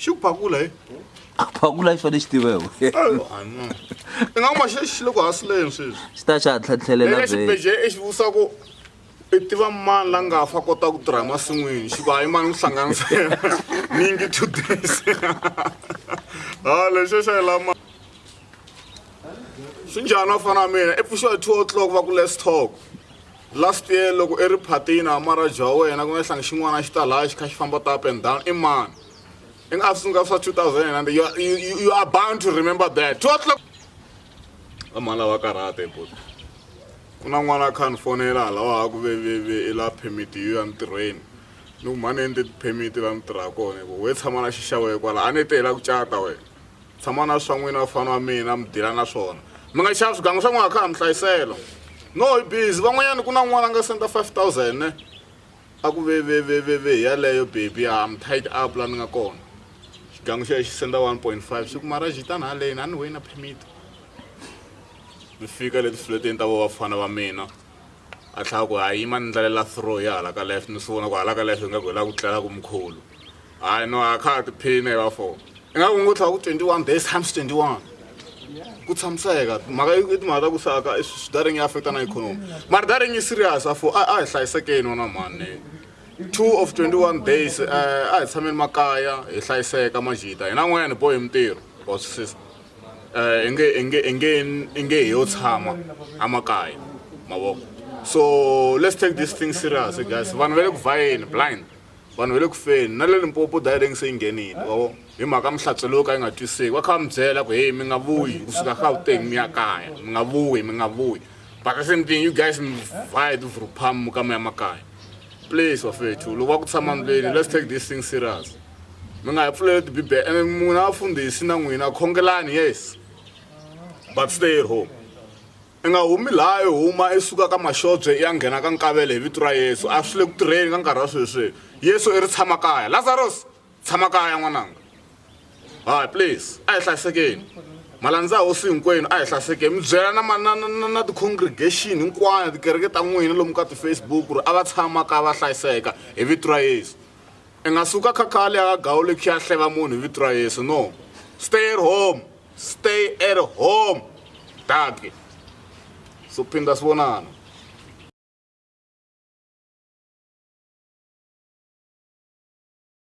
Xipakula Phakula xo lexi tivewe. I nga ma xi le ku hasileni sweswi. Xi ta xa tlhatlhelela Lexi beje exi ku I tiva mani la nga fa kota ku tirha masin'wini xi ku hayi mani n'wi hlanganisela ningi 2 days. Lexi xa lama swi njhani wa fana mina I pfuxiwa 2 o'clock va ku let's talk. Last year loko I ri phatini amara jaha wena ku nga hlangi xin'wana xi ta laha xi kha xi famba up and down I mani I nga sunga swa 2000 and you are bound to remember that 2 o'clock amala wa karate but kuna n'wana kha ni fonela lawa ku ve la permit yo antirweni no mane ndi permit la ntirha kona we tshama na xixawe kwala a ni tela ku cata we tshama na swa n'wina fana wa mina mi dila na swona mi nga xava swigangu swa n'wana kha mi hlayisela no I busy van'wanyana kuna n'wana nga senda 5000 ne a ku ve yaleyo baby I'm tied up la ni nga kona xigangu xi senda 1.5 swi ku mara jitana haleni a ni we na permit mi fika leti fleteni ta vo vafana va mina a tlhela ku hayi ma ni ndlalela throw ya hala ka left ni swi vona ku hala ka left nga ku la ku tlela ku mkhulu hayi no a kha ti phine va fo I nga ku ngo tlhela ku 21 days times 21 ku tshamiseka mhaka I timhaka ta ku saka swi daring ya affecta na economy mara daring I serious a fo a hi hlayisekeni wona mani 2 of 21 days a hi tshameni makaya hi hlayiseka majita hina n'wanyana bohi mintirho boss enge yo tshama amakaya mavoko so let's take this thing serious guys vanhu vele ku vayeni blind vanhu vele ku feni na le Limpopo daring se ingenile wabo hi mhaka mihlatselo ka yi nga twiseki va kha mi byela ku hey mi nga vuyi kusuka Gauteng mi ya kaya mi nga vuyi but the same thing you guys mi vaya tivuruphamu ka mi ya makaya please wafethu loko va ku tshama ndlwini let's take this thing serious mi nga hi pfuleli tibibele and munhu a fundhisi na n'wina khongelani yes but stay at home I nga humi laha I huma I suka ka maxobywe I ya nghena ka nkavele hi vito ra Yesu a swi le ku tirheni ka nkarhi wa sweswi Yesu I ri tshama kaya Lazarus tshama kaya n'wananga hayi please a hi hlayisekeni malandza hosi hinkwenu a hi hlayisekeni mi byela na ti-congregation hinkwayo tikereke ta n'wina lomu ka ti-Facebook ku ri a va tshama kaya va hlayiseka hi vito ra Yesu I nga suka khakhale ya ka gawu lekhi ya hleva munhu hi vito ra Yesu no stay at home Daki so phinda sivonana